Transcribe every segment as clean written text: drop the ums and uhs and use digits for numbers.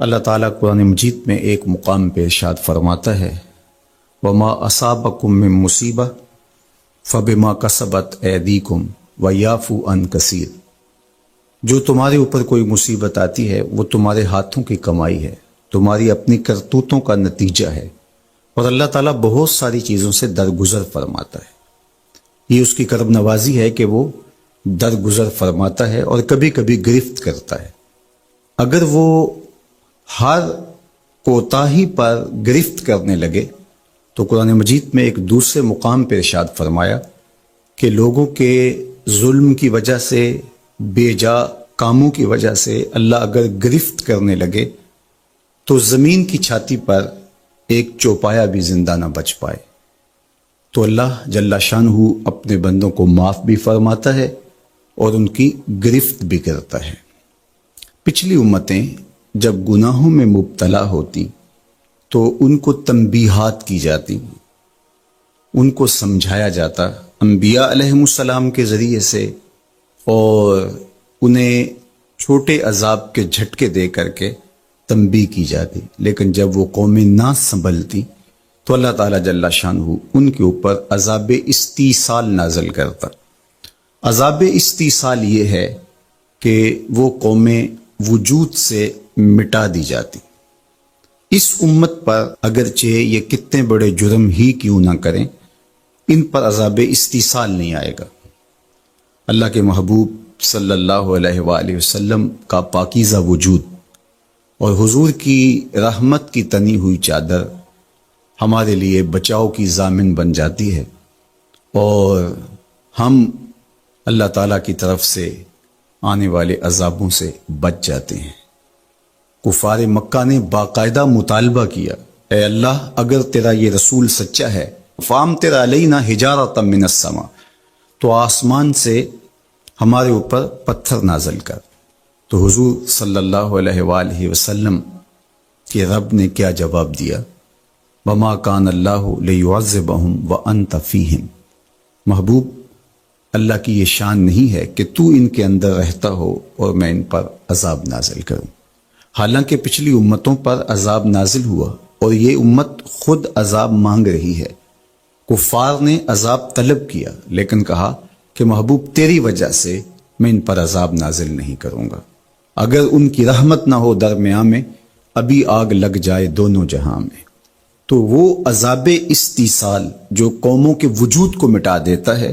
اللہ تعالیٰ قرآن مجید میں ایک مقام پہ ارشاد فرماتا ہے وما اصابکم من مصیبہ فبما کسبت ایدیکم ویعفو عن کثیر، جو تمہارے اوپر کوئی مصیبت آتی ہے وہ تمہارے ہاتھوں کی کمائی ہے، تمہاری اپنی کرتوتوں کا نتیجہ ہے، اور اللہ تعالیٰ بہت ساری چیزوں سے درگزر فرماتا ہے۔ یہ اس کی کرم نوازی ہے کہ وہ درگزر فرماتا ہے اور کبھی کبھی گرفت کرتا ہے۔ اگر وہ ہر کوتاہی پر گرفت کرنے لگے تو قرآن مجید میں ایک دوسرے مقام پہ ارشاد فرمایا کہ لوگوں کے ظلم کی وجہ سے، بے جا کاموں کی وجہ سے اللہ اگر گرفت کرنے لگے تو زمین کی چھاتی پر ایک چوپایا بھی زندہ نہ بچ پائے۔ تو اللہ جل شانہ اپنے بندوں کو معاف بھی فرماتا ہے اور ان کی گرفت بھی کرتا ہے۔ پچھلی امتیں جب گناہوں میں مبتلا ہوتی تو ان کو تنبیہات کی جاتی، ان کو سمجھایا جاتا انبیاء علیہم السلام کے ذریعے سے، اور انہیں چھوٹے عذاب کے جھٹکے دے کر کے تنبیہ کی جاتی۔ لیکن جب وہ قومیں نہ سنبھلتی تو اللہ تعالیٰ جل شانہ ان کے اوپر عذاب استیصال نازل کرتا۔ عذاب استیصال یہ ہے کہ وہ قومیں وجود سے مٹا دی جاتی۔ اس امت پر اگرچہ یہ کتنے بڑے جرم ہی کیوں نہ کریں، ان پر عذاب استیصال نہیں آئے گا۔ اللہ کے محبوب صلی اللہ علیہ وآلہ وسلم کا پاکیزہ وجود اور حضور کی رحمت کی تنی ہوئی چادر ہمارے لیے بچاؤ کی ضامن بن جاتی ہے، اور ہم اللہ تعالیٰ کی طرف سے آنے والے عذابوں سے بچ جاتے ہیں۔ کفار مکہ نے باقاعدہ مطالبہ کیا، اے اللہ اگر تیرا یہ رسول سچا ہے فامطر علینا حجارۃ من السماء، تو آسمان سے ہمارے اوپر پتھر نازل کر۔ تو حضور صلی اللہ علیہ وآلہ وسلم کے رب نے کیا جواب دیا؟ وما کان اللہ لیعذبہم وانت فیہم، محبوب اللہ کی یہ شان نہیں ہے کہ تو ان کے اندر رہتا ہو اور میں ان پر عذاب نازل کروں۔ حالانکہ پچھلی امتوں پر عذاب نازل ہوا اور یہ امت خود عذاب مانگ رہی ہے۔ کفار نے عذاب طلب کیا لیکن کہا کہ محبوب تیری وجہ سے میں ان پر عذاب نازل نہیں کروں گا، اگر ان کی رحمت نہ ہو درمیان میں ابھی آگ لگ جائے دونوں جہاں میں۔ تو وہ عذاب استیصال جو قوموں کے وجود کو مٹا دیتا ہے،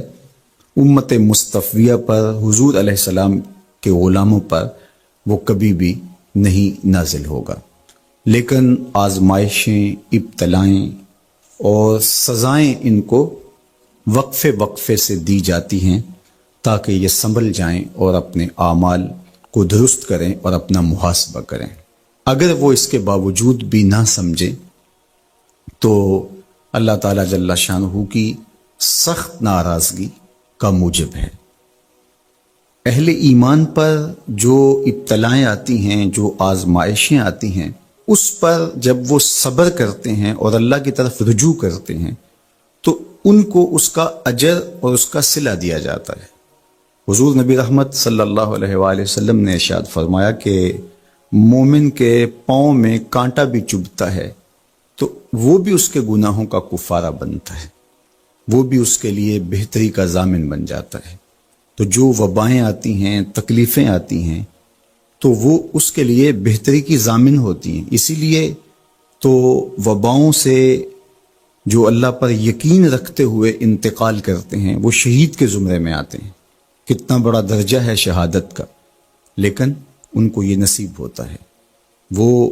امت مصطفیہ پر، حضور علیہ السلام کے غلاموں پر وہ کبھی بھی نہیں نازل ہوگا۔ لیکن آزمائشیں، ابتلائیں اور سزائیں ان کو وقفے وقفے سے دی جاتی ہیں تاکہ یہ سنبھل جائیں اور اپنے اعمال کو درست کریں اور اپنا محاسبہ کریں۔ اگر وہ اس کے باوجود بھی نہ سمجھیں تو اللہ تعالیٰ جل شانہ کی سخت ناراضگی کا موجب ہے۔ اہل ایمان پر جو ابتلائیں آتی ہیں، جو آزمائشیں آتی ہیں، اس پر جب وہ صبر کرتے ہیں اور اللہ کی طرف رجوع کرتے ہیں تو ان کو اس کا اجر اور اس کا صلہ دیا جاتا ہے۔ حضور نبی رحمت صلی اللہ علیہ وآلہ وسلم نے ارشاد فرمایا کہ مومن کے پاؤں میں کانٹا بھی چبھتا ہے تو وہ بھی اس کے گناہوں کا کفارہ بنتا ہے، وہ بھی اس کے لیے بہتری کا ضامن بن جاتا ہے۔ تو جو وبائیں آتی ہیں، تکلیفیں آتی ہیں، تو وہ اس کے لیے بہتری کی ضامن ہوتی ہیں۔ اسی لیے تو وباؤں سے جو اللہ پر یقین رکھتے ہوئے انتقال کرتے ہیں وہ شہید کے زمرے میں آتے ہیں۔ کتنا بڑا درجہ ہے شہادت کا، لیکن ان کو یہ نصیب ہوتا ہے۔ وہ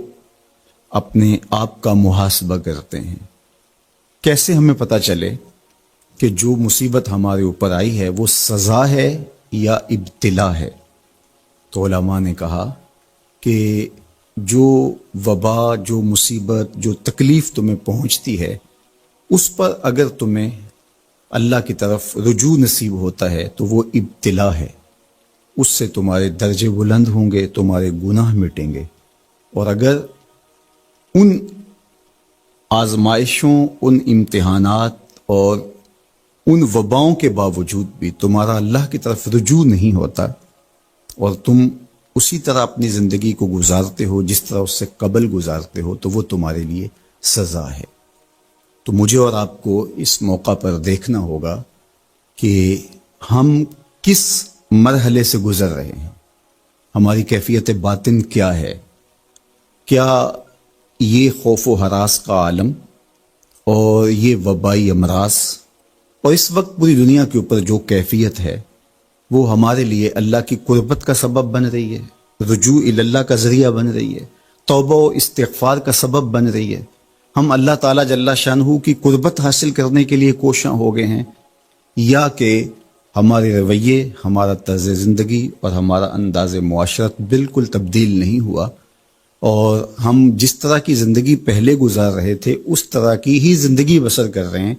اپنے آپ کا محاسبہ کرتے ہیں۔ کیسے ہمیں پتہ چلے کہ جو مصیبت ہمارے اوپر آئی ہے وہ سزا ہے یا ابتلا ہے؟ تو علماء نے کہا کہ جو وبا، جو مصیبت، جو تکلیف تمہیں پہنچتی ہے اس پر اگر تمہیں اللہ کی طرف رجوع نصیب ہوتا ہے تو وہ ابتلا ہے، اس سے تمہارے درجے بلند ہوں گے، تمہارے گناہ مٹیں گے۔ اور اگر ان آزمائشوں، ان امتحانات اور ان وباؤں کے باوجود بھی تمہارا اللہ کی طرف رجوع نہیں ہوتا اور تم اسی طرح اپنی زندگی کو گزارتے ہو جس طرح اس سے قبل گزارتے ہو تو وہ تمہارے لیے سزا ہے۔ تو مجھے اور آپ کو اس موقع پر دیکھنا ہوگا کہ ہم کس مرحلے سے گزر رہے ہیں، ہماری کیفیت باطن کیا ہے۔ کیا یہ خوف و ہراس کا عالم اور یہ وبائی امراض اور اس وقت پوری دنیا کے اوپر جو کیفیت ہے وہ ہمارے لیے اللہ کی قربت کا سبب بن رہی ہے، رجوع اللہ کا ذریعہ بن رہی ہے، توبہ و استغفار کا سبب بن رہی ہے؟ ہم اللہ تعالیٰ جل شانہ کی قربت حاصل کرنے کے لیے کوشاں ہو گئے ہیں، یا کہ ہمارے رویے، ہمارا طرز زندگی اور ہمارا انداز معاشرت بالکل تبدیل نہیں ہوا، اور ہم جس طرح کی زندگی پہلے گزار رہے تھے اس طرح کی ہی زندگی بسر کر رہے ہیں؟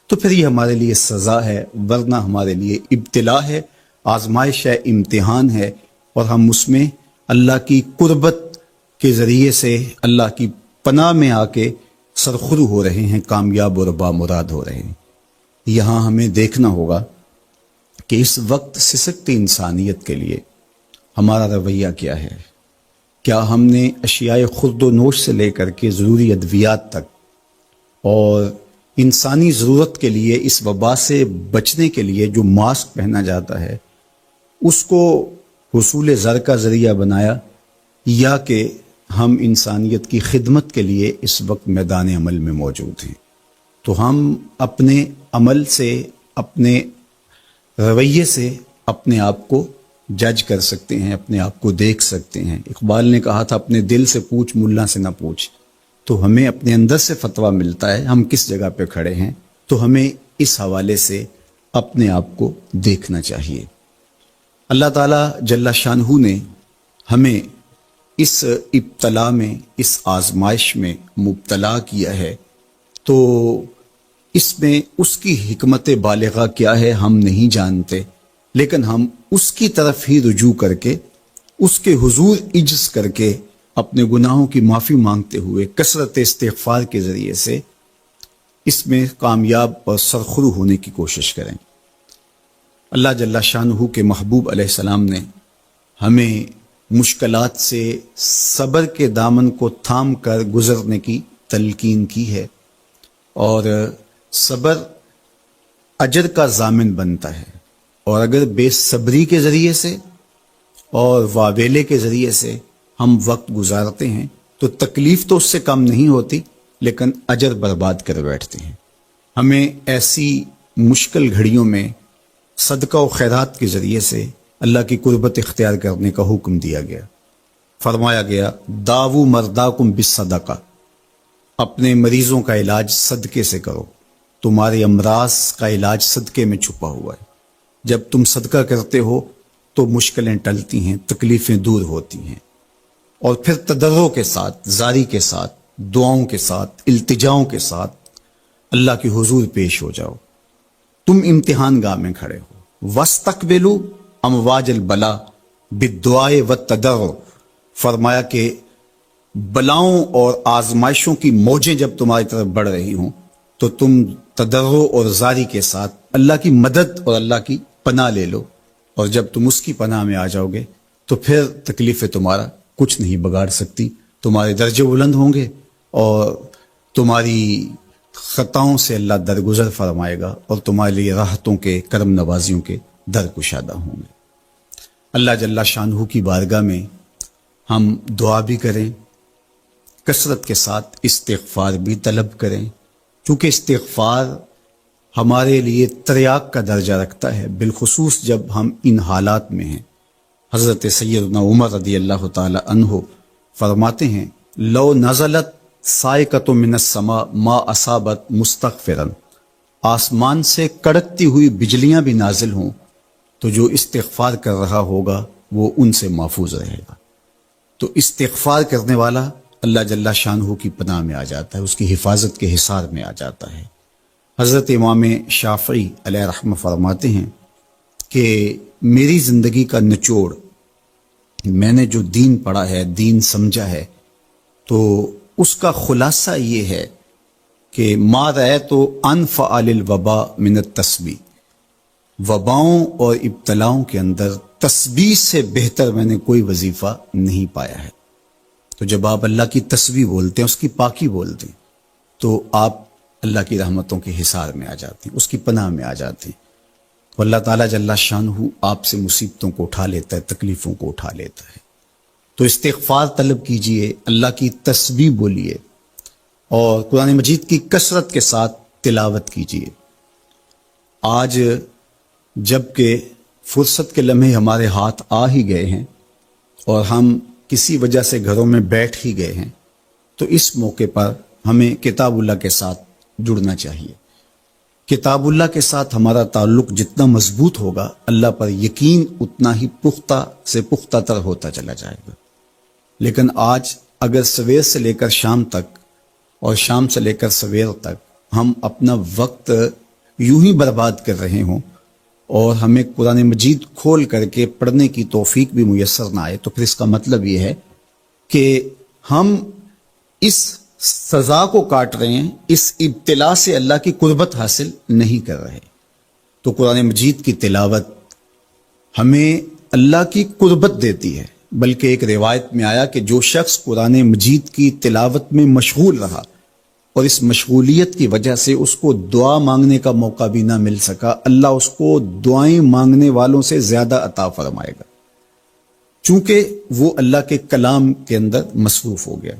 تو پھر یہ ہمارے لیے سزا ہے، ورنہ ہمارے لیے ابتلا ہے، آزمائش ہے، امتحان ہے، اور ہم اس میں اللہ کی قربت کے ذریعے سے اللہ کی پناہ میں آ کے سرخرو ہو رہے ہیں، کامیاب اور بامراد ہو رہے ہیں۔ یہاں ہمیں دیکھنا ہوگا کہ اس وقت سسکتی انسانیت کے لیے ہمارا رویہ کیا ہے۔ کیا ہم نے اشیاء خورد و نوش سے لے کر کے ضروری ادویات تک اور انسانی ضرورت کے لیے اس وبا سے بچنے کے لیے جو ماسک پہنا جاتا ہے اس کو حصول زر کا ذریعہ بنایا، یا کہ ہم انسانیت کی خدمت کے لیے اس وقت میدان عمل میں موجود ہیں؟ تو ہم اپنے عمل سے، اپنے رویے سے اپنے آپ کو جج کر سکتے ہیں، اپنے آپ کو دیکھ سکتے ہیں۔ اقبال نے کہا تھا اپنے دل سے پوچھ، ملا سے نہ پوچھ۔ تو ہمیں اپنے اندر سے فتویٰ ملتا ہے ہم کس جگہ پہ کھڑے ہیں، تو ہمیں اس حوالے سے اپنے آپ کو دیکھنا چاہیے۔ اللہ تعالیٰ جل شانہ نے ہمیں اس ابتلا میں، اس آزمائش میں مبتلا کیا ہے، تو اس میں اس کی حکمت بالغہ کیا ہے ہم نہیں جانتے، لیکن ہم اس کی طرف ہی رجوع کر کے، اس کے حضور عجز کر کے، اپنے گناہوں کی معافی مانگتے ہوئے کثرت استغفار کے ذریعے سے اس میں کامیاب اور سرخرو ہونے کی کوشش کریں۔ اللہ جل شانہ کے محبوب علیہ السلام نے ہمیں مشکلات سے صبر کے دامن کو تھام کر گزرنے کی تلقین کی ہے، اور صبر اجر کا ضامن بنتا ہے، اور اگر بے صبری کے ذریعے سے اور واویلے کے ذریعے سے ہم وقت گزارتے ہیں تو تکلیف تو اس سے کم نہیں ہوتی، لیکن اجر برباد کر بیٹھتے ہیں۔ ہمیں ایسی مشکل گھڑیوں میں صدقہ و خیرات کے ذریعے سے اللہ کی قربت اختیار کرنے کا حکم دیا گیا۔ فرمایا گیا داو مرداکم بالصدقہ، اپنے مریضوں کا علاج صدقے سے کرو، تمہارے امراض کا علاج صدقے میں چھپا ہوا ہے۔ جب تم صدقہ کرتے ہو تو مشکلیں ٹلتی ہیں، تکلیفیں دور ہوتی ہیں، اور پھر تضرع کے ساتھ، زاری کے ساتھ، دعاؤں کے ساتھ، التجاؤں کے ساتھ اللہ کے حضور پیش ہو جاؤ۔ تم امتحان گاہ میں کھڑے ہو، وَاسْتَقْبِلُوا امواج البلا بالدعاء والتضرع، فرمایا کہ بلاؤں اور آزمائشوں کی موجیں جب تمہاری طرف بڑھ رہی ہوں تو تم تضرع اور زاری کے ساتھ اللہ کی مدد اور اللہ کی پناہ لے لو، اور جب تم اس کی پناہ میں آ جاؤ گے تو پھر تکلیفیں تمہارا کچھ نہیں بگاڑ سکتی، تمہارے درجے بلند ہوں گے، اور تمہاری خطاؤں سے اللہ درگزر فرمائے گا، اور تمہارے لیے راحتوں کے، کرم نوازیوں کے در کشادہ ہوں گے۔ اللہ جل شانہ کی بارگاہ میں ہم دعا بھی کریں، کثرت کے ساتھ استغفار بھی طلب کریں، چونکہ استغفار ہمارے لیے تریاق کا درجہ رکھتا ہے، بالخصوص جب ہم ان حالات میں ہیں۔ حضرت سیدنا عمر رضی اللہ تعالی عنہ فرماتے ہیں لو نزلت صاعقۃ من السماء ما اصابت مستغفرا، آسمان سے کڑکتی ہوئی بجلیاں بھی نازل ہوں تو جو استغفار کر رہا ہوگا وہ ان سے محفوظ رہے گا۔ تو استغفار کرنے والا اللہ جل شانہ کی پناہ میں آ جاتا ہے، اس کی حفاظت کے حصار میں آ جاتا ہے۔ حضرت امام شافعی علیہ رحمہ فرماتے ہیں کہ میری زندگی کا نچوڑ، میں نے جو دین پڑھا ہے، دین سمجھا ہے، تو اس کا خلاصہ یہ ہے کہ ما رأیت انفع للوباء من التسبیح، وباؤں اور ابتلاؤں کے اندر تسبیح سے بہتر میں نے کوئی وظیفہ نہیں پایا ہے۔ تو جب آپ اللہ کی تسبیح بولتے ہیں، اس کی پاکی بولتے ہیں، تو آپ اللہ کی رحمتوں کے حصار میں آ جاتے ہیں، اس کی پناہ میں آ جاتے ہیں۔ تو اللہ تعالیٰ جل شانہ آپ سے مصیبتوں کو اٹھا لیتا ہے، تکلیفوں کو اٹھا لیتا ہے۔ تو استغفار طلب کیجئے، اللہ کی تسبیح بولیے، اور قرآن مجید کی کثرت کے ساتھ تلاوت کیجئے۔ آج جب کہ فرصت کے لمحے ہمارے ہاتھ آ ہی گئے ہیں اور ہم کسی وجہ سے گھروں میں بیٹھ ہی گئے ہیں، تو اس موقع پر ہمیں کتاب اللہ کے ساتھ جڑنا چاہیے۔ کتاب اللہ کے ساتھ ہمارا تعلق جتنا مضبوط ہوگا، اللہ پر یقین اتنا ہی پختہ سے پختہ تر ہوتا چلا جائے گا۔ لیکن آج اگر سویر سے لے کر شام تک اور شام سے لے کر سویر تک ہم اپنا وقت یوں ہی برباد کر رہے ہوں اور ہمیں قرآن مجید کھول کر کے پڑھنے کی توفیق بھی میسر نہ آئے، تو پھر اس کا مطلب یہ ہے کہ ہم اس سزا کو کاٹ رہے ہیں، اس ابتلا سے اللہ کی قربت حاصل نہیں کر رہے۔ تو قرآن مجید کی تلاوت ہمیں اللہ کی قربت دیتی ہے، بلکہ ایک روایت میں آیا کہ جو شخص قرآن مجید کی تلاوت میں مشغول رہا اور اس مشغولیت کی وجہ سے اس کو دعا مانگنے کا موقع بھی نہ مل سکا، اللہ اس کو دعائیں مانگنے والوں سے زیادہ عطا فرمائے گا، چونکہ وہ اللہ کے کلام کے اندر مصروف ہو گیا۔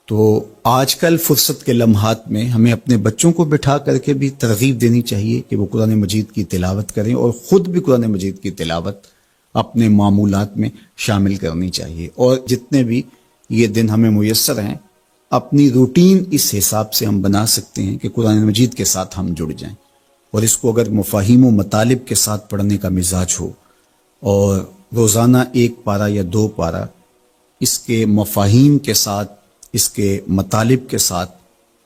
تو آج کل فرصت کے لمحات میں ہمیں اپنے بچوں کو بٹھا کر کے بھی ترغیب دینی چاہیے کہ وہ قرآن مجید کی تلاوت کریں، اور خود بھی قرآن مجید کی تلاوت اپنے معمولات میں شامل کرنی چاہیے۔ اور جتنے بھی یہ دن ہمیں میسر ہیں، اپنی روٹین اس حساب سے ہم بنا سکتے ہیں کہ قرآن مجید کے ساتھ ہم جڑ جائیں، اور اس کو اگر مفاہیم و مطالب کے ساتھ پڑھنے کا مزاج ہو، اور روزانہ 1 پارہ یا 2 پارہ اس کے مفاہیم کے ساتھ، اس کے مطالب کے ساتھ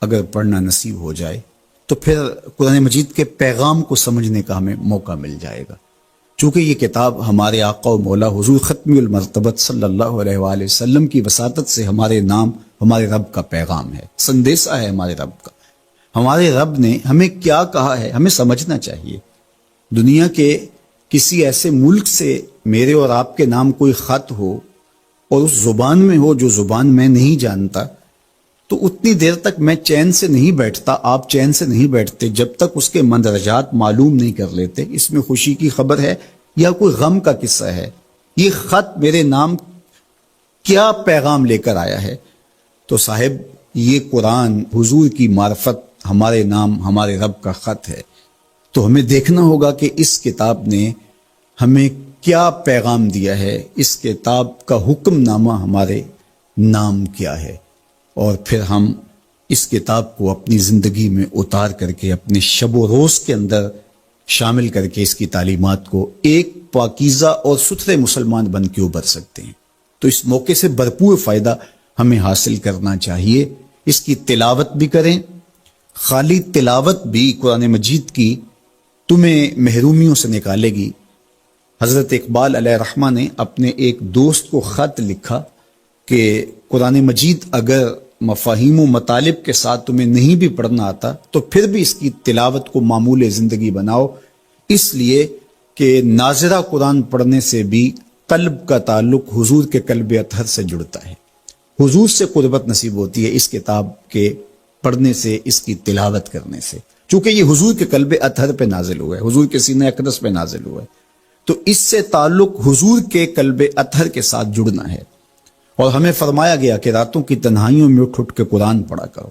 اگر پڑھنا نصیب ہو جائے، تو پھر قرآن مجید کے پیغام کو سمجھنے کا ہمیں موقع مل جائے گا۔ چونکہ یہ کتاب ہمارے آقا و مولا حضور ختم المرتبت صلی اللہ علیہ وآلہ وسلم کی وساطت سے ہمارے نام ہمارے رب کا پیغام ہے، سندیسہ ہے ہمارے رب کا۔ ہمارے رب نے ہمیں کیا کہا ہے ہمیں سمجھنا چاہیے۔ دنیا کے کسی ایسے ملک سے میرے اور آپ کے نام کوئی خط ہو اور اس زبان میں ہو جو زبان میں نہیں جانتا، تو اتنی دیر تک میں چین سے نہیں بیٹھتا، آپ چین سے نہیں بیٹھتے جب تک اس کے مندرجات معلوم نہیں کر لیتے، اس میں خوشی کی خبر ہے یا کوئی غم کا قصہ ہے، یہ خط میرے نام کیا پیغام لے کر آیا ہے۔ تو صاحب یہ قرآن حضور کی معرفت ہمارے نام ہمارے رب کا خط ہے، تو ہمیں دیکھنا ہوگا کہ اس کتاب نے ہمیں کیا پیغام دیا ہے، اس کتاب کا حکم نامہ ہمارے نام کیا ہے، اور پھر ہم اس کتاب کو اپنی زندگی میں اتار کر کے اپنے شب و روز کے اندر شامل کر کے اس کی تعلیمات کو ایک پاکیزہ اور ستھرے مسلمان بن کے ابھر سکتے ہیں۔ تو اس موقع سے بھرپور فائدہ ہمیں حاصل کرنا چاہیے، اس کی تلاوت بھی کریں۔ خالی تلاوت بھی قرآن مجید کی تمہیں محرومیوں سے نکالے گی۔ حضرت اقبال علیہ الرحمہ نے اپنے ایک دوست کو خط لکھا کہ قرآن مجید اگر مفاہیم و مطالب کے ساتھ تمہیں نہیں بھی پڑھنا آتا تو پھر بھی اس کی تلاوت کو معمول زندگی بناؤ، اس لیے کہ ناظرہ قرآن پڑھنے سے بھی قلب کا تعلق حضور کے قلب اطہر سے جڑتا ہے، حضور سے قربت نصیب ہوتی ہے اس کتاب کے پڑھنے سے، اس کی تلاوت کرنے سے، چونکہ یہ حضور کے قلب اطہر پہ نازل ہوا ہے، حضور کے سینہ اقدس پہ نازل ہوا ہے، تو اس سے تعلق حضور کے قلب اطہر کے ساتھ جڑنا ہے۔ اور ہمیں فرمایا گیا کہ راتوں کی تنہائیوں میں اٹھ کے قرآن پڑھا کرو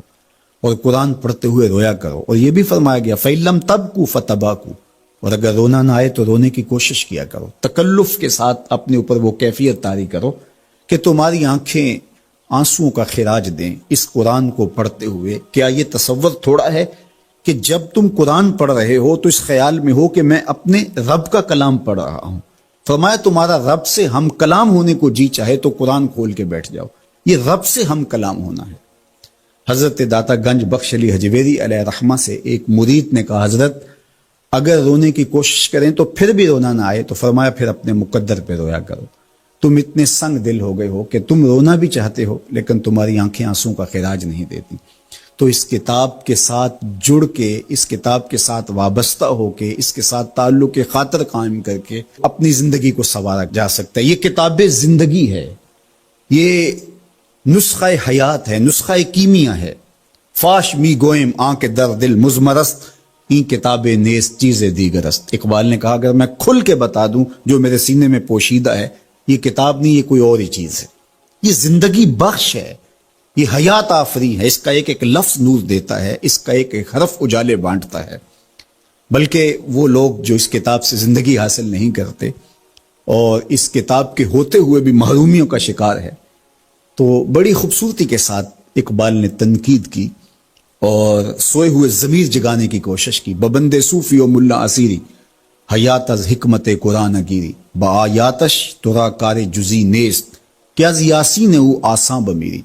اور قرآن پڑھتے ہوئے رویا کرو، اور یہ بھی فرمایا گیا فَإِن لَّمْ تَبْكُوا فَتَبَاكُوا، اور اگر رونا نہ آئے تو رونے کی کوشش کیا کرو، تکلف کے ساتھ اپنے اوپر وہ کیفیت طاری کرو کہ تمہاری آنکھیں آنسوؤں کا خراج دیں اس قرآن کو پڑھتے ہوئے۔ کیا یہ تصور تھوڑا ہے کہ جب تم قرآن پڑھ رہے ہو تو اس خیال میں ہو کہ میں اپنے رب کا کلام پڑھ رہا ہوں؟ فرمایا تمہارا رب سے ہم کلام ہونے کو جی چاہے تو قرآن کھول کے بیٹھ جاؤ، یہ رب سے ہم کلام ہونا ہے۔ حضرت داتا گنج بخش علی حجویری علیہ الرحمہ سے ایک مرید نے کہا حضرت اگر رونے کی کوشش کریں تو پھر بھی رونا نہ آئے تو فرمایا پھر اپنے مقدر پہ رویا کرو، تم اتنے سنگ دل ہو گئے ہو کہ تم رونا بھی چاہتے ہو لیکن تمہاری آنکھیں آنسوں کا خراج نہیں دیتی۔ تو اس کتاب کے ساتھ جڑ کے، اس کتاب کے ساتھ وابستہ ہو کے، اس کے ساتھ تعلق خاطر قائم کر کے اپنی زندگی کو سنوارا جا سکتا ہے۔ یہ کتاب زندگی ہے، یہ نسخہ حیات ہے، نسخہ کیمیا ہے۔ فاش می گوئم آنکھ در دل مزمرست، این کتاب نیست چیز دیگرست۔ اقبال نے کہا اگر میں کھل کے بتا دوں جو میرے سینے میں پوشیدہ ہے، یہ کتاب نہیں، یہ کوئی اور ہی چیز ہے۔ یہ زندگی بخش ہے، یہ حیات آفری ہے۔ اس کا ایک ایک لفظ نور دیتا ہے، اس کا ایک ایک حرف اجالے بانٹتا ہے۔ بلکہ وہ لوگ جو اس کتاب سے زندگی حاصل نہیں کرتے اور اس کتاب کے ہوتے ہوئے بھی محرومیوں کا شکار ہے، تو بڑی خوبصورتی کے ساتھ اقبال نے تنقید کی اور سوئے ہوئے ضمیر جگانے کی کوشش کی۔ ببند صوفی و ملا اسیری حیات از حکمت قرآن گیری، با آیاتش ترا کار جزی نیست، کیا یاسین او آساں بمیری۔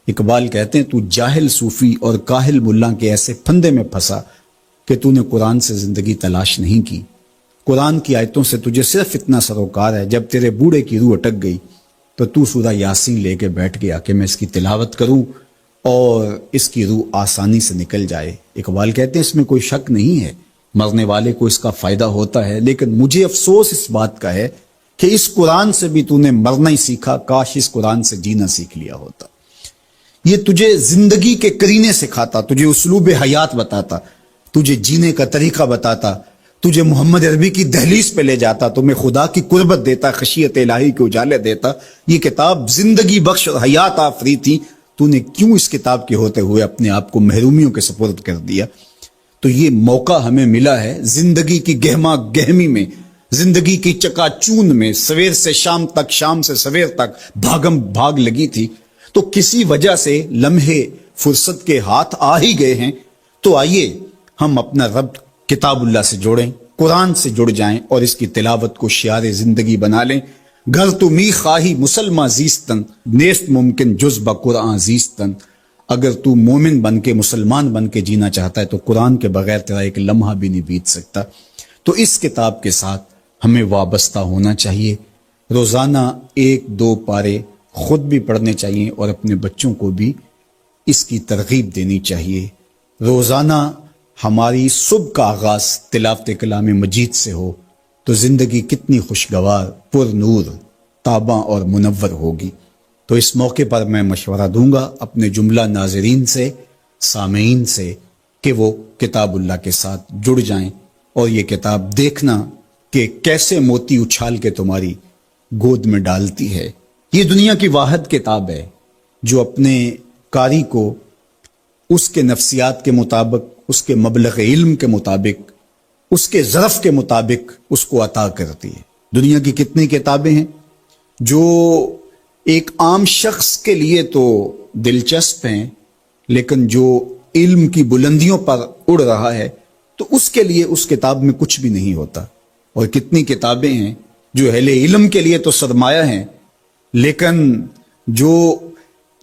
اقبال کہتے ہیں تو جاہل صوفی اور کاہل ملا کے ایسے پھندے میں پھنسا کہ تو نے قرآن سے زندگی تلاش نہیں کی۔ قرآن کی آیتوں سے تجھے صرف اتنا سروکار ہے، جب تیرے بوڑھے کی روح اٹک گئی تو سورہ یاسین لے کے بیٹھ گیا کہ میں اس کی تلاوت کروں اور اس کی روح آسانی سے نکل جائے۔ اقبال کہتے ہیں اس میں کوئی شک نہیں ہے، مرنے والے کو اس کا فائدہ ہوتا ہے، لیکن مجھے افسوس اس بات کا ہے کہ اس قرآن سے بھی تو نے مرنا ہی سیکھا، کاش اس قرآن سے جینا سیکھ لیا ہوتا۔ یہ تجھے زندگی کے کرینے سکھاتا، تجھے اسلوب حیات بتاتا، تجھے جینے کا طریقہ بتاتا، تجھے محمد عربی کی دہلیز پہ لے جاتا، تمہیں خدا کی قربت دیتا، خشیت الہی کے اجالے دیتا۔ یہ کتاب زندگی بخش اور حیات آفری تھی، تو نے کیوں اس کتاب کے ہوتے ہوئے اپنے آپ کو محرومیوں کے سپرد کر دیا؟ تو یہ موقع ہمیں ملا ہے زندگی کی گہما گہمی میں، زندگی کی چکا چون میں، سویر سے شام تک، شام سے سویر تک بھاگم بھاگ لگی تھی، تو کسی وجہ سے لمحے فرصت کے ہاتھ آ ہی گئے ہیں۔ تو آئیے ہم اپنا رب کتاب اللہ سے جوڑیں، قرآن سے جڑ جائیں اور اس کی تلاوت کو شعار زندگی بنا لیں۔ گھر تو می خواہی مسلمہ زیستن، نیست ممکن جز با قرآن زیستن۔ اگر تو مومن بن کے، مسلمان بن کے جینا چاہتا ہے تو قرآن کے بغیر تیرا ایک لمحہ بھی نہیں بیت سکتا۔ تو اس کتاب کے ساتھ ہمیں وابستہ ہونا چاہیے، روزانہ 1-2 پارے خود بھی پڑھنے چاہیے اور اپنے بچوں کو بھی اس کی ترغیب دینی چاہیے۔ روزانہ ہماری صبح کا آغاز تلاوت کلام مجید سے ہو تو زندگی کتنی خوشگوار، پر نور، تاباں اور منور ہوگی۔ تو اس موقع پر میں مشورہ دوں گا اپنے جملہ ناظرین سے، سامعین سے، کہ وہ کتاب اللہ کے ساتھ جڑ جائیں اور یہ کتاب دیکھنا کہ کیسے موتی اچھال کے تمہاری گود میں ڈالتی ہے۔ یہ دنیا کی واحد کتاب ہے جو اپنے قاری کو اس کے نفسیات کے مطابق، اس کے مبلغ علم کے مطابق، اس کے ظرف کے مطابق اس کو عطا کرتی ہے۔ دنیا کی کتنی کتابیں ہیں جو ایک عام شخص کے لیے تو دلچسپ ہیں، لیکن جو علم کی بلندیوں پر اڑ رہا ہے تو اس کے لیے اس کتاب میں کچھ بھی نہیں ہوتا۔ اور کتنی کتابیں ہیں جو اہل علم کے لیے تو سرمایہ ہیں، لیکن جو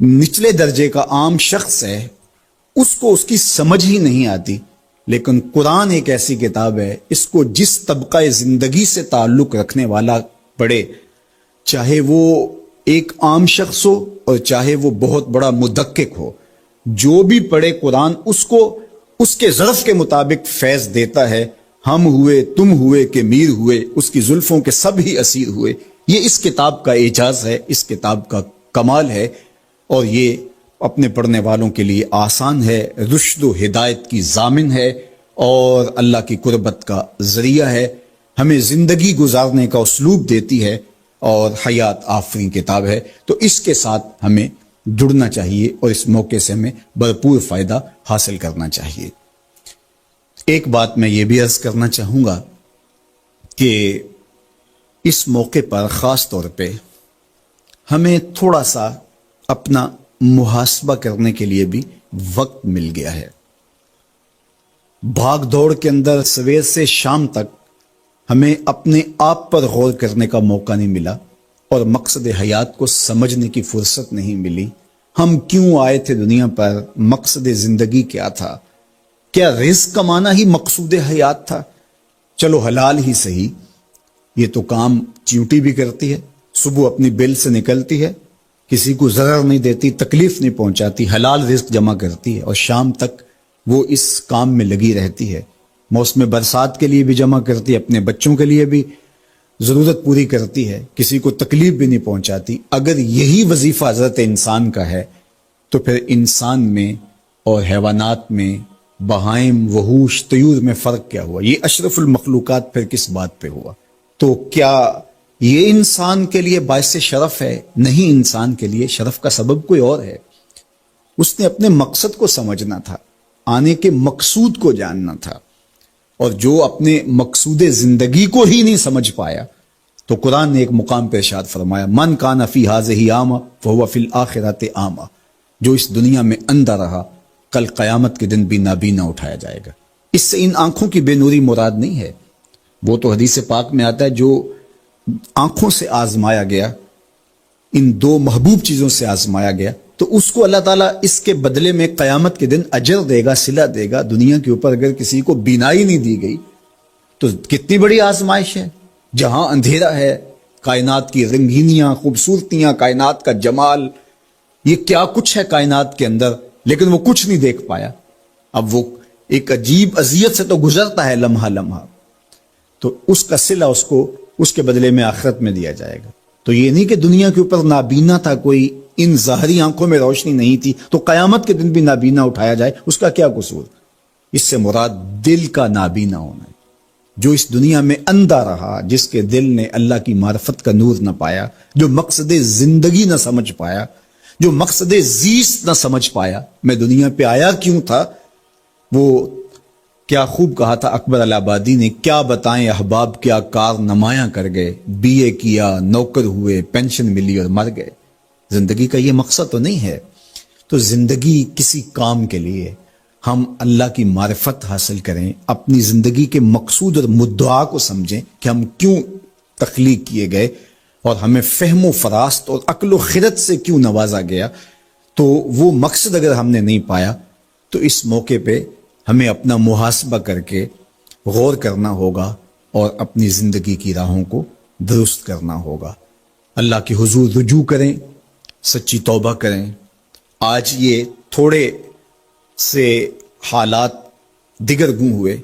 نچلے درجے کا عام شخص ہے اس کو اس کی سمجھ ہی نہیں آتی۔ لیکن قرآن ایک ایسی کتاب ہے، اس کو جس طبقہ زندگی سے تعلق رکھنے والا پڑھے، چاہے وہ ایک عام شخص ہو اور چاہے وہ بہت بڑا مدقق ہو، جو بھی پڑھے قرآن اس کو اس کے ظرف کے مطابق فیض دیتا ہے۔ ہم ہوئے، تم ہوئے کہ میر ہوئے، اس کی زلفوں کے سب ہی اسیر ہوئے۔ یہ اس کتاب کا اعجاز ہے، اس کتاب کا کمال ہے، اور یہ اپنے پڑھنے والوں کے لیے آسان ہے، رشد و ہدایت کی ضامن ہے اور اللہ کی قربت کا ذریعہ ہے، ہمیں زندگی گزارنے کا اسلوب دیتی ہے اور حیات آفرین کتاب ہے۔ تو اس کے ساتھ ہمیں جڑنا چاہیے اور اس موقع سے ہمیں بھرپور فائدہ حاصل کرنا چاہیے۔ ایک بات میں یہ بھی عرض کرنا چاہوں گا کہ اس موقع پر خاص طور پہ ہمیں تھوڑا سا اپنا محاسبہ کرنے کے لیے بھی وقت مل گیا ہے۔ بھاگ دوڑ کے اندر سویر سے شام تک ہمیں اپنے آپ پر غور کرنے کا موقع نہیں ملا اور مقصد حیات کو سمجھنے کی فرصت نہیں ملی۔ ہم کیوں آئے تھے دنیا پر؟ مقصد زندگی کیا تھا؟ کیا رزق کمانا ہی مقصود حیات تھا؟ چلو حلال ہی صحیح، یہ تو کام چیوٹی بھی کرتی ہے، صبح اپنی بل سے نکلتی ہے کسی کو ضرر نہیں دیتی، تکلیف نہیں پہنچاتی، حلال رزق جمع کرتی ہے اور شام تک وہ اس کام میں لگی رہتی ہے، موسم برسات کے لیے بھی جمع کرتی ہے، اپنے بچوں کے لیے بھی ضرورت پوری کرتی ہے، کسی کو تکلیف بھی نہیں پہنچاتی۔ اگر یہی وظیفہ حضرت انسان کا ہے تو پھر انسان میں اور حیوانات میں، بہائم، وحوش، طیور میں فرق کیا ہوا؟ یہ اشرف المخلوقات پھر کس بات پہ ہوا؟ تو کیا یہ انسان کے لیے باعث شرف ہے؟ نہیں، انسان کے لیے شرف کا سبب کوئی اور ہے۔ اس نے اپنے مقصد کو سمجھنا تھا، آنے کے مقصود کو جاننا تھا، اور جو اپنے مقصود زندگی کو ہی نہیں سمجھ پایا تو قرآن نے ایک مقام پہ ارشاد فرمایا، من کان فی ہذہ اعمی فہو فی الآخرۃ اعمی، جو اس دنیا میں اندھا رہا کل قیامت کے دن بھی نابینا اٹھایا جائے گا۔ اس سے ان آنکھوں کی بے نوری مراد نہیں ہے، وہ تو حدیث پاک میں آتا ہے جو آنکھوں سے آزمایا گیا، ان دو محبوب چیزوں سے آزمایا گیا، تو اس کو اللہ تعالیٰ اس کے بدلے میں قیامت کے دن اجر دے گا، صلہ دے گا۔ دنیا کے اوپر اگر کسی کو بینائی نہیں دی گئی تو کتنی بڑی آزمائش ہے، جہاں اندھیرا ہے، کائنات کی رنگینیاں، خوبصورتیاں، کائنات کا جمال، یہ کیا کچھ ہے کائنات کے اندر، لیکن وہ کچھ نہیں دیکھ پایا۔ اب وہ ایک عجیب اذیت سے تو گزرتا ہے لمحہ لمحہ، تو اس کا صلہ اس کو اس کے بدلے میں آخرت میں دیا جائے گا۔ تو یہ نہیں کہ دنیا کے اوپر نابینا تھا کوئی، ان ظاہری آنکھوں میں روشنی نہیں تھی تو قیامت کے دن بھی نابینا اٹھایا جائے، اس کا کیا قصور؟ اس سے مراد دل کا نابینا ہونا ہے، جو اس دنیا میں اندھا رہا، جس کے دل نے اللہ کی معرفت کا نور نہ پایا، جو مقصد زندگی نہ سمجھ پایا، جو مقصد زیست نہ سمجھ پایا، میں دنیا پہ آیا کیوں تھا۔ وہ کیا خوب کہا تھا اکبر الہآبادی نے، کیا بتائیں احباب کیا کار نمایاں کر گئے، بی اے کیا، نوکر ہوئے، پینشن ملی اور مر گئے۔ زندگی کا یہ مقصد تو نہیں ہے۔ تو زندگی کسی کام کے لیے ہم اللہ کی معرفت حاصل کریں، اپنی زندگی کے مقصود اور مدعا کو سمجھیں کہ ہم کیوں تخلیق کیے گئے اور ہمیں فہم و فراست اور عقل و خرد سے کیوں نوازا گیا۔ تو وہ مقصد اگر ہم نے نہیں پایا تو اس موقع پہ ہمیں اپنا محاسبہ کر کے غور کرنا ہوگا اور اپنی زندگی کی راہوں کو درست کرنا ہوگا۔ اللہ کے حضور رجوع کریں، سچی توبہ کریں۔ آج یہ تھوڑے سے حالات دیگر گوں ہوئے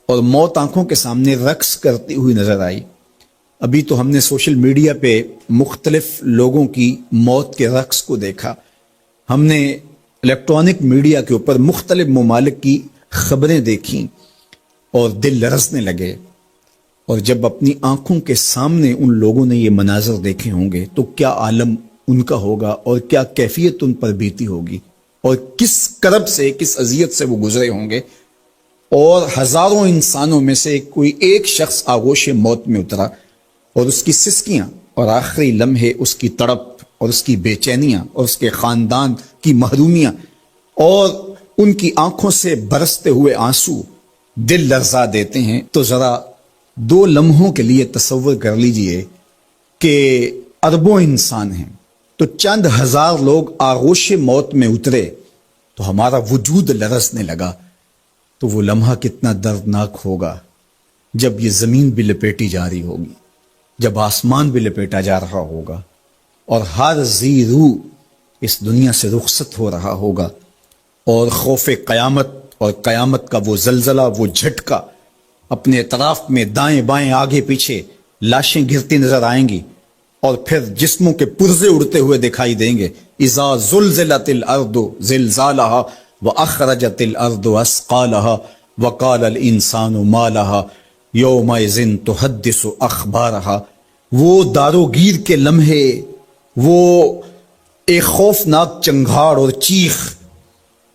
اور موت آنکھوں کے سامنے رقص کرتی ہوئی نظر آئی۔ ابھی تو ہم نے سوشل میڈیا پہ مختلف لوگوں کی موت کے رقص کو دیکھا، ہم نے الیکٹرانک میڈیا کے اوپر مختلف ممالک کی خبریں دیکھیں اور دل لرزنے لگے، اور جب اپنی آنکھوں کے سامنے ان لوگوں نے یہ مناظر دیکھے ہوں گے تو کیا عالم ان کا ہوگا اور کیا کیفیت ان پر بیتی ہوگی، اور کس کرب سے، کس اذیت سے وہ گزرے ہوں گے۔ اور ہزاروں انسانوں میں سے کوئی ایک شخص آغوش موت میں اترا، اور اس کی سسکیاں اور آخری لمحے اس کی تڑپ اور اس کی بے چینیاں اور اس کے خاندان کی محرومیاں اور ان کی آنکھوں سے برستے ہوئے آنسو دل لرزا دیتے ہیں۔ تو ذرا دو لمحوں کے لیے تصور کر لیجئے کہ اربوں انسان ہیں، تو چند ہزار لوگ آغوش موت میں اترے تو ہمارا وجود لرزنے لگا، تو وہ لمحہ کتنا دردناک ہوگا جب یہ زمین بھی لپیٹی جا رہی ہوگی، جب آسمان بھی لپیٹا جا رہا ہوگا، اور ہر ذی روح اس دنیا سے رخصت ہو رہا ہوگا، اور خوف قیامت اور قیامت کا وہ زلزلہ، وہ جھٹکا، اپنے اطراف میں دائیں بائیں آگے پیچھے لاشیں گرتی نظر آئیں گی، اور پھر جسموں کے پرزے اڑتے ہوئے دکھائی دیں گے۔ اذا زلزلت الارض زلزالها واخرجت الارض اثقالها وقال الانسان ما لها یومئذ تحدث اخبارها۔ وہ داروگیر کے لمحے، وہ ایک خوفناک چنگھاڑ اور چیخ،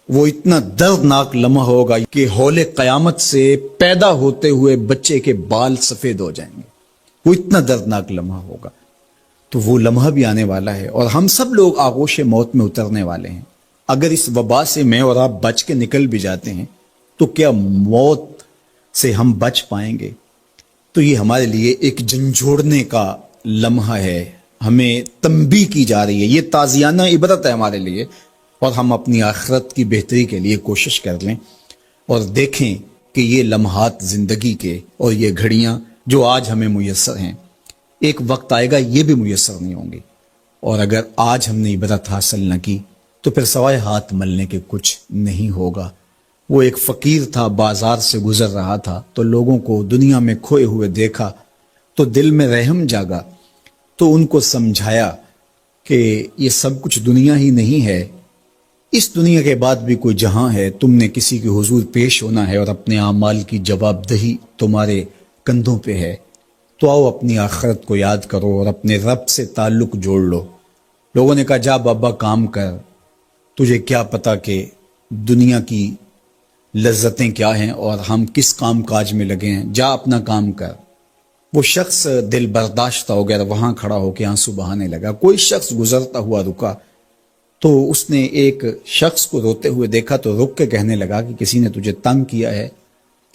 وہ اتنا دردناک لمحہ ہوگا کہ ہول قیامت سے پیدا ہوتے ہوئے بچے کے بال سفید ہو جائیں گے۔ وہ اتنا دردناک لمحہ ہوگا۔ تو وہ لمحہ بھی آنے والا ہے، اور ہم سب لوگ آغوش موت میں اترنے والے ہیں۔ اگر اس وبا سے میں اور آپ بچ کے نکل بھی جاتے ہیں تو کیا موت سے ہم بچ پائیں گے؟ تو یہ ہمارے لیے ایک جھنجھوڑنے کا لمحہ ہے، ہمیں تنبیہ کی جا رہی ہے، یہ تازیانہ عبرت ہے ہمارے لیے، اور ہم اپنی آخرت کی بہتری کے لیے کوشش کر لیں اور دیکھیں کہ یہ لمحات زندگی کے اور یہ گھڑیاں جو آج ہمیں میسر ہیں، ایک وقت آئے گا یہ بھی میسر نہیں ہوں گی، اور اگر آج ہم نے عبرت حاصل نہ کی تو پھر سوائے ہاتھ ملنے کے کچھ نہیں ہوگا۔ وہ ایک فقیر تھا، بازار سے گزر رہا تھا تو لوگوں کو دنیا میں کھوئے ہوئے دیکھا تو دل میں رحم جاگا، تو ان کو سمجھایا کہ یہ سب کچھ دنیا ہی نہیں ہے، اس دنیا کے بعد بھی کوئی جہاں ہے، تم نے کسی کے حضور پیش ہونا ہے اور اپنے اعمال کی جواب دہی تمہارے کندھوں پہ ہے، تو آؤ اپنی آخرت کو یاد کرو اور اپنے رب سے تعلق جوڑ لو۔ لوگوں نے کہا جا بابا کام کر، تجھے کیا پتا کہ دنیا کی لذتیں کیا ہیں اور ہم کس کام کاج میں لگے ہیں، جا اپنا کام کر۔ وہ شخص دل برداشتہ ہو گیا، وہاں کھڑا ہو کے آنسو بہانے لگا۔ کوئی شخص گزرتا ہوا رکا تو اس نے ایک شخص کو روتے ہوئے دیکھا تو رک کے کہنے لگا کہ کسی نے تجھے تنگ کیا ہے،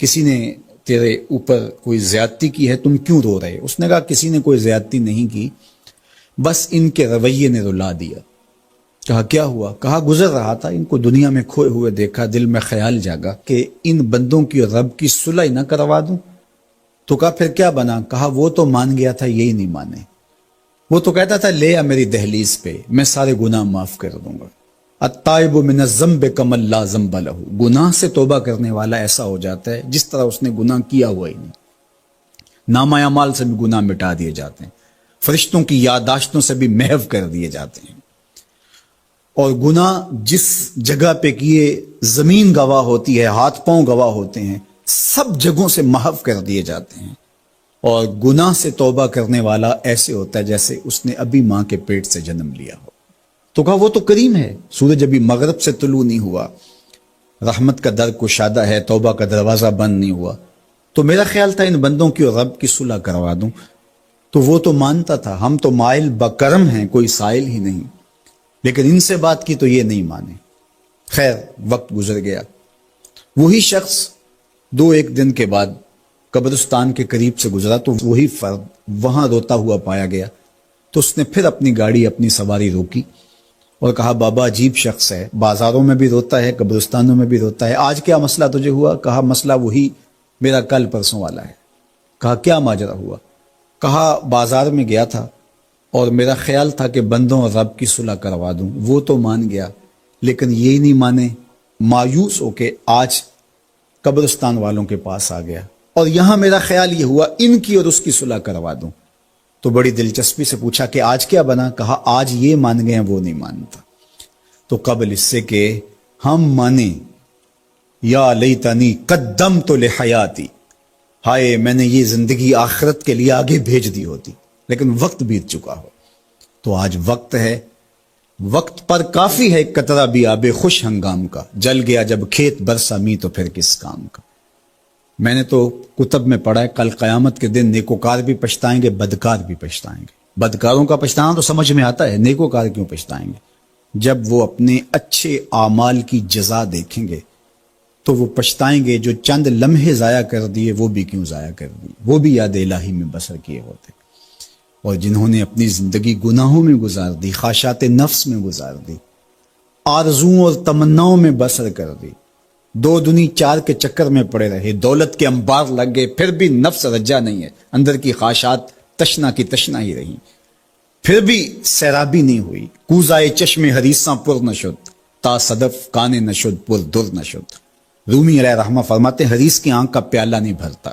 کسی نے تیرے اوپر کوئی زیادتی کی ہے، تم کیوں رو رہے؟ اس نے کہا کسی نے کوئی زیادتی نہیں کی، بس ان کے رویے نے رلا دیا۔ کہا کیا ہوا؟ کہا گزر رہا تھا، ان کو دنیا میں کھوئے ہوئے دیکھا، دل میں خیال جاگا کہ ان بندوں کی اور رب کی صلح نہ کروا دوں۔ تو کہا پھر کیا بنا؟ کہا وہ تو مان گیا تھا، یہی نہیں مانے۔ وہ تو کہتا تھا لے آ میری دہلیز پہ، میں سارے گناہ معاف کر دوں گا۔ التائب من الذنب کمن لا ذنب لہ، گناہ سے توبہ کرنے والا ایسا ہو جاتا ہے جس طرح اس نے گناہ کیا ہوا ہی نہیں۔ نامہ اعمال سے بھی گناہ مٹا دیے جاتے ہیں، فرشتوں کی یادداشتوں سے بھی محو کر دیے جاتے ہیں، اور گناہ جس جگہ پہ کیے زمین گواہ ہوتی ہے، ہاتھ پاؤں گواہ ہوتے ہیں، سب جگہوں سے محو کر دیے جاتے ہیں۔ اور گناہ سے توبہ کرنے والا ایسے ہوتا ہے جیسے اس نے ابھی ماں کے پیٹ سے جنم لیا ہو۔ تو کہا وہ تو کریم ہے، سورج ابھی مغرب سے طلوع نہیں ہوا، رحمت کا در کشادہ ہے، توبہ کا دروازہ بند نہیں ہوا، تو میرا خیال تھا ان بندوں کی اور رب کی صلح کروا دوں۔ تو وہ تو مانتا تھا ہم تو مائل بکرم ہیں، کوئی سائل ہی نہیں، لیکن ان سے بات کی تو یہ نہیں مانے۔ خیر وقت گزر گیا، وہی شخص دو ایک دن کے بعد قبرستان کے قریب سے گزرا تو وہی فرد وہاں روتا ہوا پایا گیا۔ تو اس نے پھر اپنی گاڑی، اپنی سواری روکی اور کہا بابا عجیب شخص ہے، بازاروں میں بھی روتا ہے، قبرستانوں میں بھی روتا ہے، آج کیا مسئلہ تجھے ہوا؟ کہا مسئلہ وہی میرا کل پرسوں والا ہے۔ کہا کیا ماجرا ہوا؟ کہا بازار میں گیا تھا اور میرا خیال تھا کہ بندوں اور رب کی صلح کروا دوں، وہ تو مان گیا لیکن یہی نہیں مانے، مایوس ہو کے آج قبرستان والوں کے پاس آ گیا اور یہاں میرا خیال یہ ہوا ان کی اور اس کی صلح کروا دوں۔ تو بڑی دلچسپی سے پوچھا کہ آج کیا بنا؟ کہا آج یہ مان گئے ہیں، وہ نہیں مانتا۔ تو قبل اس سے کہ ہم مانیں، یا لیتنی قدمت لحیاتی، ہائے میں نے یہ زندگی آخرت کے لیے آگے بھیج دی ہوتی، لیکن وقت بیت چکا ہو۔ تو آج وقت ہے، وقت پر کافی ہے ایک قطرہ بھی آب خوش ہنگام کا، جل گیا جب کھیت برسا می تو پھر کس کام کا۔ میں نے تو کتب میں پڑھا ہے کل قیامت کے دن نیکوکار بھی پچھتائیں گے، بدکار بھی پچھتائیں گے۔ بدکاروں کا پچھتانا تو سمجھ میں آتا ہے، نیکوکار کیوں پچھتائیں گے؟ جب وہ اپنے اچھے اعمال کی جزا دیکھیں گے تو وہ پچھتائیں گے، جو چند لمحے ضائع کر دیے وہ بھی کیوں ضائع کر دیے، وہ بھی یاد الہی میں بسر کیے ہوتے، اور جنہوں نے اپنی زندگی گناہوں میں گزار دی، خواہشات نفس میں گزار دی، آرزوؤں اور تمناؤں میں بسر کر دی، دو دنی چار کے چکر میں پڑے رہے، دولت کے انبار لگ گئے، پھر بھی نفس رجا نہیں ہے، اندر کی خواہشات تشنا کی تشنا ہی رہی، پھر بھی سیرابی نہیں ہوئی، کوزائے چشم حریصاں پر نشد، تا صدف کانے نشد پر در نشد۔ رومی علیہ رحمہ فرماتے ہیں حریص کی آنکھ کا پیالہ نہیں بھرتا۔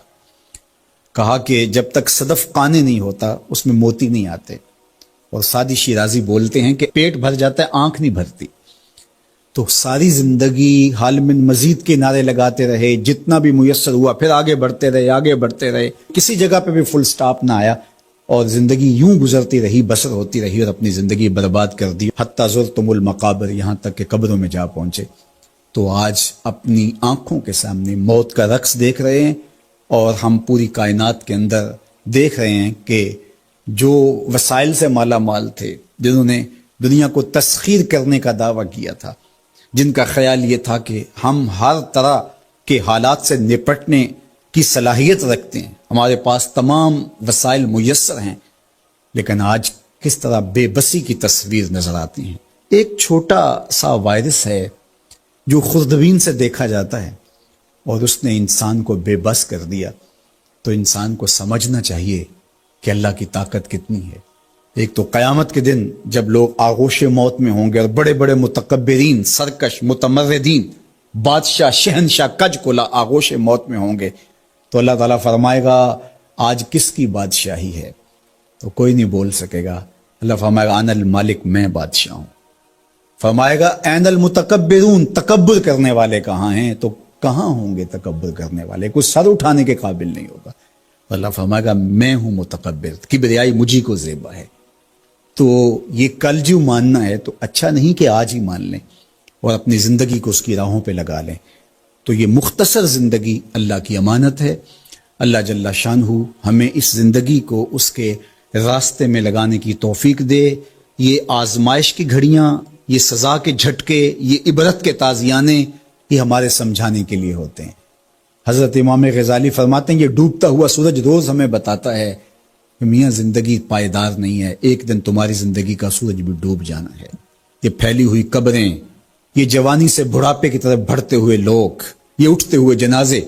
کہا کہ جب تک صدف قانے نہیں ہوتا اس میں موتی نہیں آتے، اور سادی شیرازی بولتے ہیں کہ پیٹ بھر جاتا ہے آنکھ نہیں بھرتی۔ تو ساری زندگی حال من مزید کے نعرے لگاتے رہے، جتنا بھی میسر ہوا پھر آگے بڑھتے رہے، آگے بڑھتے رہے، کسی جگہ پہ بھی فل سٹاپ نہ آیا، اور زندگی یوں گزرتی رہی، بسر ہوتی رہی، اور اپنی زندگی برباد کر دی، حتی زرتم المقابر، یہاں تک کہ قبروں میں جا پہنچے۔ تو آج اپنی آنکھوں کے سامنے موت کا رقص دیکھ رہے ہیں، اور ہم پوری کائنات کے اندر دیکھ رہے ہیں کہ جو وسائل سے مالا مال تھے، جنہوں نے دنیا کو تسخیر کرنے کا دعویٰ کیا تھا، جن کا خیال یہ تھا کہ ہم ہر طرح کے حالات سے نپٹنے کی صلاحیت رکھتے ہیں، ہمارے پاس تمام وسائل میسر ہیں، لیکن آج کس طرح بے بسی کی تصویر نظر آتی ہیں۔ ایک چھوٹا سا وائرس ہے جو خوردبین سے دیکھا جاتا ہے، اور اس نے انسان کو بے بس کر دیا۔ تو انسان کو سمجھنا چاہیے کہ اللہ کی طاقت کتنی ہے، ایک تو قیامت کے دن جب لوگ آغوش موت میں ہوں گے اور بڑے بڑے متکبرین، سرکش، متمردین، بادشاہ، شہنشاہ، کج کلا آغوش موت میں ہوں گے، تو اللہ تعالیٰ فرمائے گا آج کس کی بادشاہی ہے؟ تو کوئی نہیں بول سکے گا۔ اللہ فرمائے گا انا المالک، میں بادشاہ ہوں۔ فرمائے گا این المتکبرون، تکبر کرنے والے کہاں ہیں؟ تو کہاں ہوں گے تکبر کرنے والے؟ کوئی سر اٹھانے کے قابل نہیں ہوگا۔ اللہ فرمائے گا میں ہوں متکبر، کبریائی مجھی کو زیبا ہے۔ تو یہ کل جو ماننا ہے تو اچھا نہیں کہ آج ہی مان لیں اور اپنی زندگی کو اس کی راہوں پہ لگا لیں۔ تو یہ مختصر زندگی اللہ کی امانت ہے۔ اللہ جل شانہ ہمیں اس زندگی کو اس کے راستے میں لگانے کی توفیق دے۔ یہ آزمائش کی گھڑیاں، یہ سزا کے جھٹکے، یہ عبرت کے تازیانے، یہ ہمارے سمجھانے کے لیے ہوتے ہیں۔ حضرت امام غزالی فرماتے ہیں یہ ڈوبتا ہوا سورج روز ہمیں بتاتا ہے کہ میاں زندگی پائیدار نہیں ہے، ایک دن تمہاری زندگی کا سورج بھی ڈوب جانا ہے۔ یہ پھیلی ہوئی قبریں، یہ جوانی سے بڑھاپے کی طرف بڑھتے ہوئے لوگ، یہ اٹھتے ہوئے جنازے،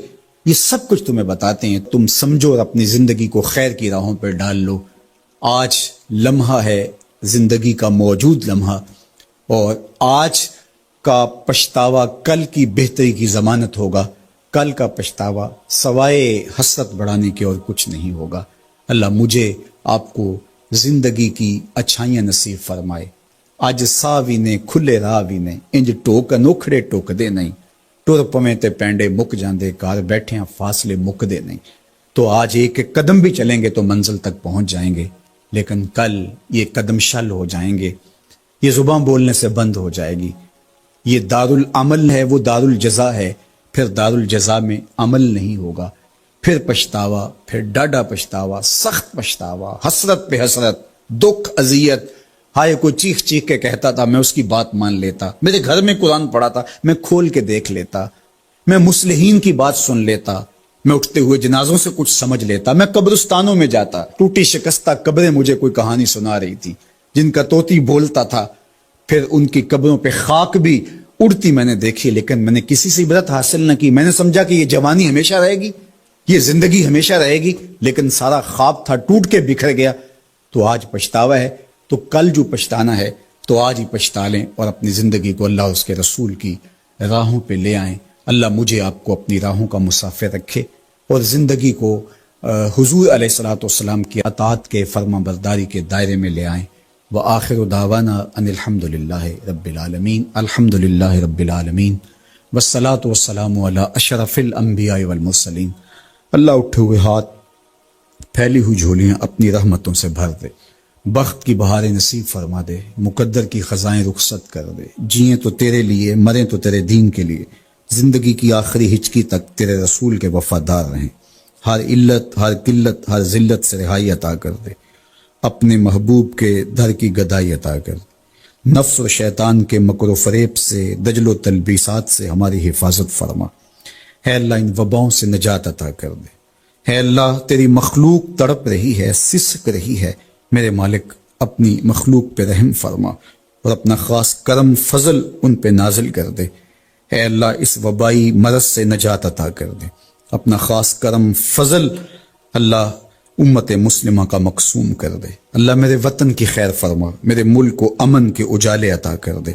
یہ سب کچھ تمہیں بتاتے ہیں۔ تم سمجھو اور اپنی زندگی کو خیر کی راہوں پر ڈال لو۔ آج لمحہ ہے زندگی کا موجود لمحہ، اور آج کا پچھتاوا کل کی بہتری کی ضمانت ہوگا۔ کل کا پچھتاوا سوائے حسرت بڑھانے کے اور کچھ نہیں ہوگا۔ اللہ مجھے آپ کو زندگی کی اچھائیاں نصیب فرمائے۔ اج ساوی نے کھلے راوی نے انج ٹوک انوکھڑے ٹوک دے نہیں، ٹر پویں تے پینڈے مک جاندے، کار بیٹھیاں فاصلے مک دے نہیں۔ تو آج ایک ایک قدم بھی چلیں گے تو منزل تک پہنچ جائیں گے، لیکن کل یہ قدم شل ہو جائیں گے، یہ زبان بولنے سے بند ہو جائے گی۔ یہ دارالعمل ہے، وہ دارالجزا ہے، پھر دارالجزا میں عمل نہیں ہوگا، پھر پچھتاوا، پھر ڈاڈا پچھتاوا، سخت پچھتاوا، حسرت پہ حسرت، دکھ، اذیت۔ ہائے کوئی چیخ چیخ کے کہتا تھا میں اس کی بات مان لیتا، میرے گھر میں قرآن پڑھا تھا میں کھول کے دیکھ لیتا، میں مصلحین کی بات سن لیتا، میں اٹھتے ہوئے جنازوں سے کچھ سمجھ لیتا، میں قبرستانوں میں جاتا، ٹوٹی شکستہ قبریں مجھے کوئی کہانی سنا رہی تھی جن کا طوطی بولتا تھا، پھر ان کی قبروں پہ خاک بھی اڑتی میں نے دیکھی، لیکن میں نے کسی سے عبرت حاصل نہ کی۔ میں نے سمجھا کہ یہ جوانی ہمیشہ رہے گی، یہ زندگی ہمیشہ رہے گی، لیکن سارا خواب تھا ٹوٹ کے بکھر گیا۔ تو آج پچھتاوا ہے، تو کل جو پچھتانا ہے تو آج ہی پچھتا لیں اور اپنی زندگی کو اللہ اس کے رسول کی راہوں پہ لے آئیں۔ اللہ مجھے آپ کو اپنی راہوں کا مسافر رکھے اور زندگی کو حضور علیہ الصلوۃ والسلام کی اطاعت کے، فرما برداری کے دائرے میں لے آئیں۔ وآخر دعوانا ان الحمد للہ رب العالمین، الحمد للہ رب العالمین، والصلاة والسلام علی اشرف الانبیاء والمرسلین۔ اللہ اٹھے ہوئے ہاتھ، پھیلی ہوئی جھولیاں اپنی رحمتوں سے بھر دے، بخت کی بہاریں نصیب فرما دے، مقدر کی خزائیں رخصت کر دے۔ جئیں تو تیرے لیے، مریں تو تیرے دین کے لیے، زندگی کی آخری ہچکی تک تیرے رسول کے وفادار رہیں۔ ہر علت، ہر قلت، ہر ذلت سے رہائی عطا کر دے، اپنے محبوب کے در کی گدائی عطا کر دے۔ نفس و شیطان کے مکر و فریب سے، دجل و تلبیسات سے ہماری حفاظت فرما۔ اے اللہ ان وباؤں سے نجات عطا کر دے۔ اے اللہ تیری مخلوق تڑپ رہی ہے، سسک رہی ہے، میرے مالک اپنی مخلوق پہ رحم فرما اور اپنا خاص کرم فضل ان پہ نازل کر دے۔ اے اللہ اس وبائی مرض سے نجات عطا کر دے، اپنا خاص کرم فضل اللہ امت مسلمہ کا مقسوم کر دے۔ اللہ میرے وطن کی خیر فرما، میرے ملک کو امن کے اجالے عطا کر دے۔